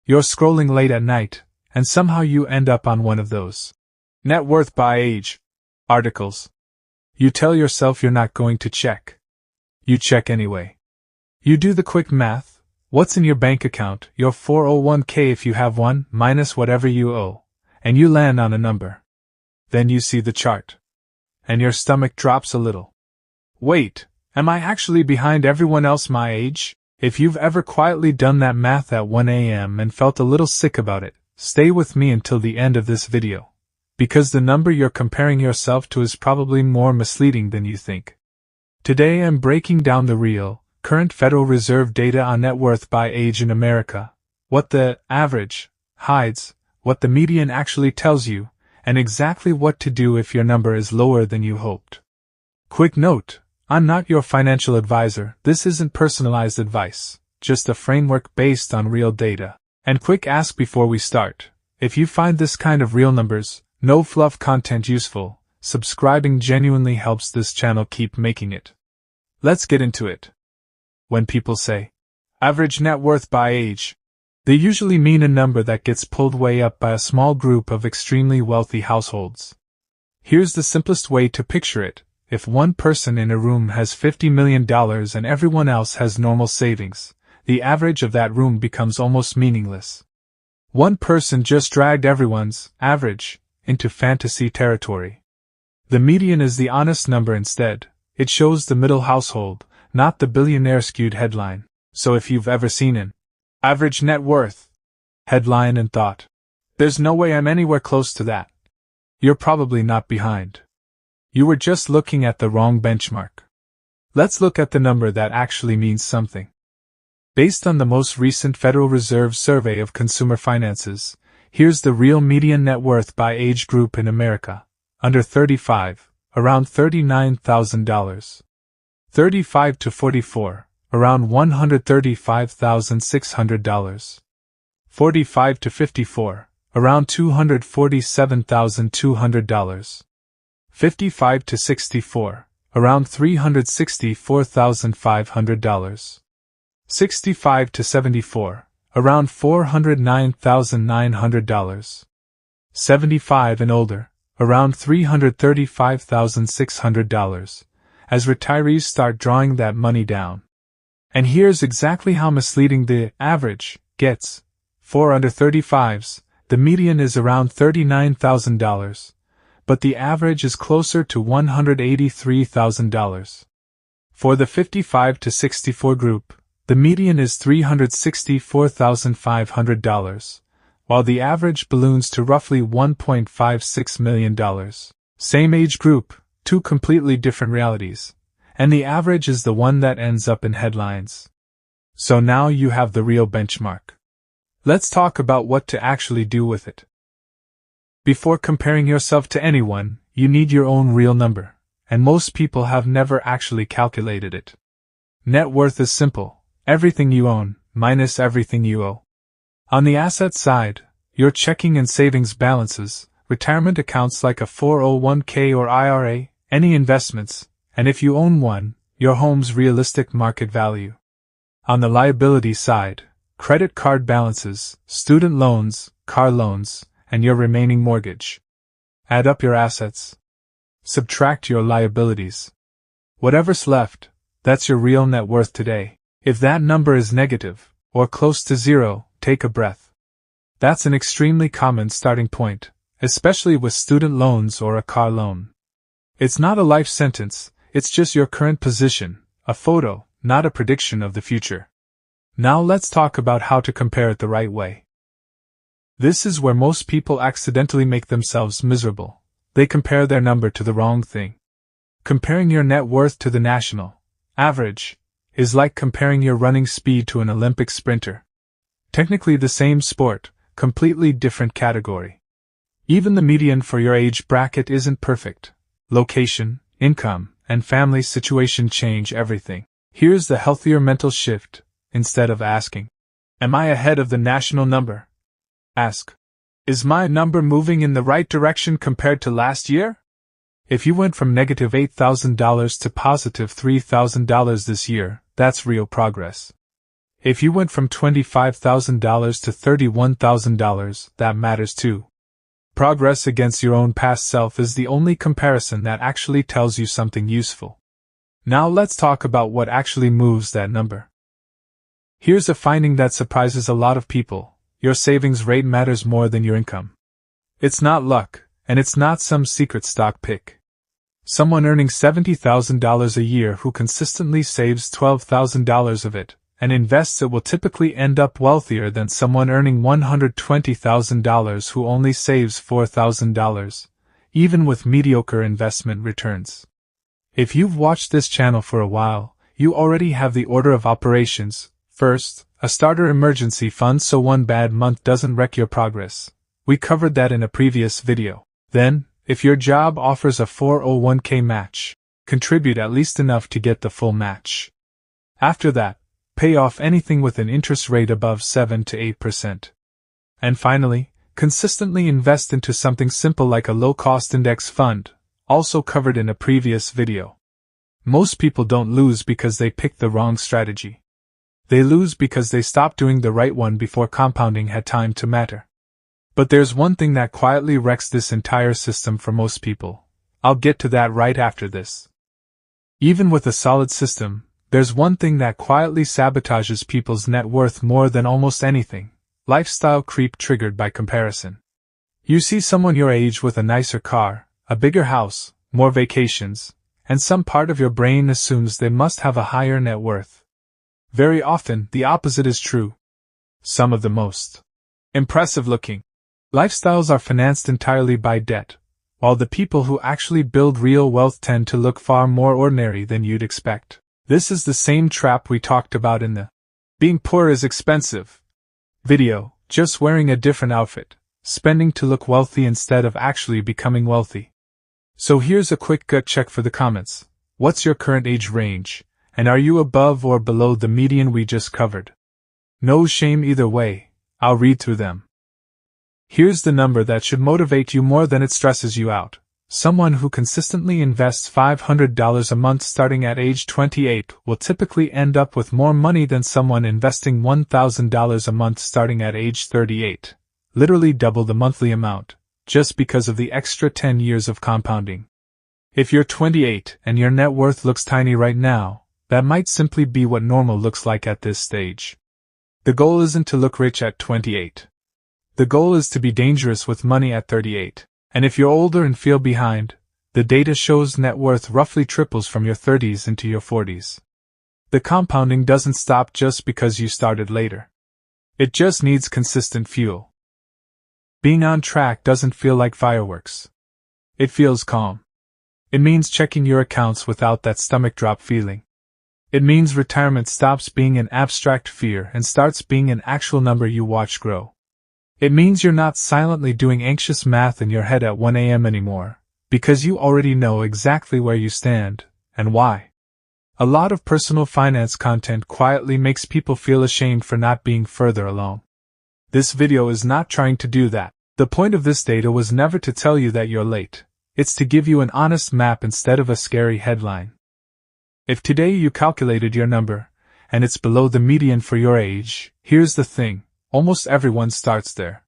You're scrolling late at night, and somehow you end up on one of those net worth by age articles. You tell yourself you're not going to check. You check anyway. You do the quick math: what's in your bank account, your 401k if you have one, minus whatever you owe, and you land on a number. Then you see the chart, and your stomach drops a little. Wait, am I actually behind everyone else my age? If you've ever quietly done that math at 1 a.m. and felt a little sick about it, stay with me until the end of this video, because the number you're comparing yourself to is probably more misleading than you think. Today I'm breaking down the real, current Federal Reserve data on net worth by age in America, what the average hides, what the median actually tells you, and exactly what to do if your number is lower than you hoped. Quick note: I'm not your financial advisor. This isn't personalized advice, just a framework based on real data. And quick ask before we start: if you find this kind of real numbers, no fluff content useful, subscribing genuinely helps this channel keep making it. Let's get into it. When people say average net worth by age, they usually mean a number that gets pulled way up by a small group of extremely wealthy households. Here's the simplest way to picture it. If one person in a room has $50 million and everyone else has normal savings, the average of that room becomes almost meaningless. One person just dragged everyone's average into fantasy territory. The median is the honest number instead. It shows the middle household, not the billionaire-skewed headline. So if you've ever seen an average net worth headline and thought, "There's no way I'm anywhere close to that," you're probably not behind. You were just looking at the wrong benchmark. Let's look at the number that actually means something. Based on the most recent Federal Reserve survey of consumer finances, here's the real median net worth by age group in America. Under 35, around $39,000. 35 to 44, around $135,600. 45 to 54, around $247,200. 55 to 64, around $364,500. 65 to 74, around $409,900. 75 and older, around $335,600, as retirees start drawing that money down. And here's exactly how misleading the average gets. For under 35s, the median is around $39,000. But the average is closer to $183,000. For the 55 to 64 group, the median is $364,500, while the average balloons to roughly $1.56 million. Same age group, two completely different realities, and the average is the one that ends up in headlines. So now you have the real benchmark. Let's talk about what to actually do with it. Before comparing yourself to anyone, you need your own real number, and most people have never actually calculated it. Net worth is simple: everything you own, minus everything you owe. On the asset side, your checking and savings balances, retirement accounts like a 401k or IRA, any investments, and if you own one, your home's realistic market value. On the liability side, credit card balances, student loans, car loans, and your remaining mortgage. Add up your assets. Subtract your liabilities. Whatever's left, that's your real net worth today. If that number is negative, or close to zero, take a breath. That's an extremely common starting point, especially with student loans or a car loan. It's not a life sentence, it's just your current position, a photo, not a prediction of the future. Now let's talk about how to compare it the right way. This is where most people accidentally make themselves miserable. They compare their number to the wrong thing. Comparing your net worth to the national average is like comparing your running speed to an Olympic sprinter. Technically the same sport, completely different category. Even the median for your age bracket isn't perfect. Location, income, and family situation change everything. Here's the healthier mental shift. Instead of asking, "Am I ahead of the national number?" ask, "Is my number moving in the right direction compared to last year?" If you went from negative $8,000 to positive $3,000 this year, that's real progress. If you went from $25,000 to $31,000, that matters too. Progress against your own past self is the only comparison that actually tells you something useful. Now let's talk about what actually moves that number. Here's a finding that surprises a lot of people: your savings rate matters more than your income. It's not luck, and it's not some secret stock pick. Someone earning $70,000 a year who consistently saves $12,000 of it and invests it will typically end up wealthier than someone earning $120,000 who only saves $4,000, even with mediocre investment returns. If you've watched this channel for a while, you already have the order of operations. First, a starter emergency fund so one bad month doesn't wreck your progress. We covered that in a previous video. Then, if your job offers a 401k match, contribute at least enough to get the full match. After that, pay off anything with an interest rate above 7 to 8%. And finally, consistently invest into something simple like a low-cost index fund, also covered in a previous video. Most people don't lose because they picked the wrong strategy. They lose because they stopped doing the right one before compounding had time to matter. But there's one thing that quietly wrecks this entire system for most people. I'll get to that right after this. Even with a solid system, there's one thing that quietly sabotages people's net worth more than almost anything: lifestyle creep triggered by comparison. You see someone your age with a nicer car, a bigger house, more vacations, and some part of your brain assumes they must have a higher net worth. Very often, the opposite is true. Some of the most impressive-looking lifestyles are financed entirely by debt, while the people who actually build real wealth tend to look far more ordinary than you'd expect. This is the same trap we talked about in the "Being Poor is Expensive" video, just wearing a different outfit, spending to look wealthy instead of actually becoming wealthy. So here's a quick gut check for the comments. What's your current age range, and are you above or below the median we just covered? No shame either way, I'll read through them. Here's the number that should motivate you more than it stresses you out. Someone who consistently invests $500 a month starting at age 28 will typically end up with more money than someone investing $1,000 a month starting at age 38, literally double the monthly amount, just because of the extra 10 years of compounding. If you're 28 and your net worth looks tiny right now, that might simply be what normal looks like at this stage. The goal isn't to look rich at 28. The goal is to be dangerous with money at 38. And if you're older and feel behind, the data shows net worth roughly triples from your 30s into your 40s. The compounding doesn't stop just because you started later. It just needs consistent fuel. Being on track doesn't feel like fireworks. It feels calm. It means checking your accounts without that stomach drop feeling. It means retirement stops being an abstract fear and starts being an actual number you watch grow. It means you're not silently doing anxious math in your head at 1 a.m. anymore, because you already know exactly where you stand, and why. A lot of personal finance content quietly makes people feel ashamed for not being further along. This video is not trying to do that. The point of this data was never to tell you that you're late. It's to give you an honest map instead of a scary headline. If today you calculated your number, and it's below the median for your age, here's the thing. Almost everyone starts there.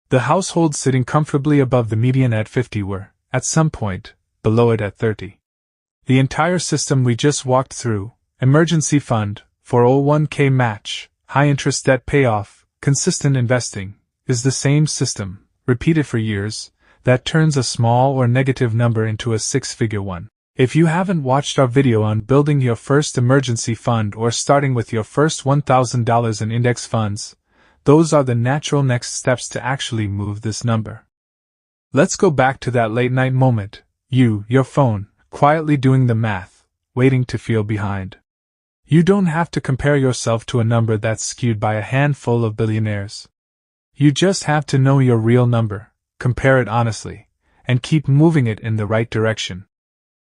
The households sitting comfortably above the median at 50 were, at some point, below it at 30. The entire system we just walked through, emergency fund, 401k match, high-interest debt payoff, consistent investing, is the same system, repeated for years, that turns a small or negative number into a six-figure one. If you haven't watched our video on building your first emergency fund or starting with your first $1,000 in index funds, those are the natural next steps to actually move this number. Let's go back to that late night moment, your phone, quietly doing the math, waiting to feel behind. You don't have to compare yourself to a number that's skewed by a handful of billionaires. You just have to know your real number, compare it honestly, and keep moving it in the right direction.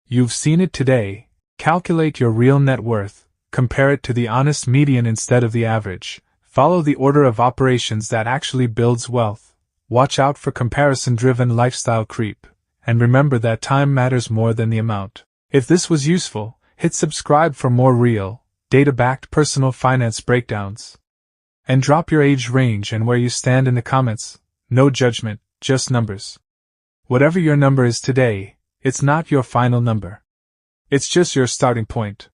You've seen it today. Calculate your real net worth, compare it to the honest median instead of the average. Follow the order of operations that actually builds wealth. Watch out for comparison-driven lifestyle creep. And remember that time matters more than the amount. If this was useful, hit subscribe for more real, data-backed personal finance breakdowns. And drop your age range and where you stand in the comments. No judgment, just numbers. Whatever your number is today, it's not your final number. It's just your starting point.